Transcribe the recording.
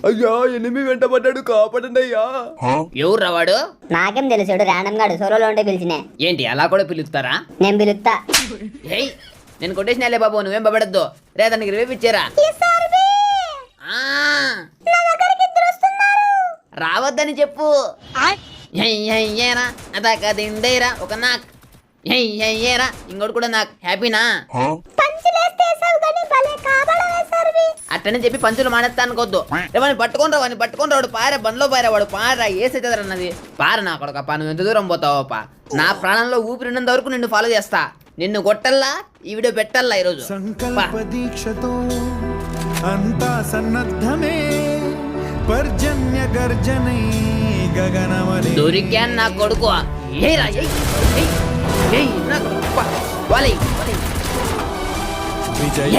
అయ్యా ఎనిమి వెంటబడ్డాడు కాపాడండి అయ్యా. ఎవరు రావాడు? నాకేం తెలుసాడు, ర్యాండమ్ గాడు సోలోలో ఉంటే పిలిచినే. ఏంటి అలా కూడా పిలుస్తారా? నేను పిలుస్తా. ఏయ్ నేను కొట్టేసినాలే బాబు, నువ్వేం భయపడద్దు. రే దానికి రివేపిచ్చారా? రావద్దని చెప్పు. అదాకదిండేరా ఒక నాక్. ఏరా ఇంకోటి కూడా నాకు హ్యాపీనా? అట్టని చెప్పి పంచులు మానేస్తా అనుకోద్దు. వాడిని పట్టుకొని రాడు పారే, బండ్లో పారే వాడు పారా ఏసైతే అన్నది పార. నా కొడుకప్ప నువ్వు ఎంత దూరం పోతావప్ప. నా ప్రాణంలో ఊపిరినంత వరకు నిన్ను ఫాలో చేస్తా. నిన్ను కొట్టల్లా ఈ వీడియో పెట్టల్లా ఈరోజు. సంకల్ప దీక్షతో అంతా సన్నద్ధమే పర్జన్య గర్జనై గగనమలే దొరికాను నా కొడుకు. ఏరా ఏయ్ నా కొడుకు. విజయ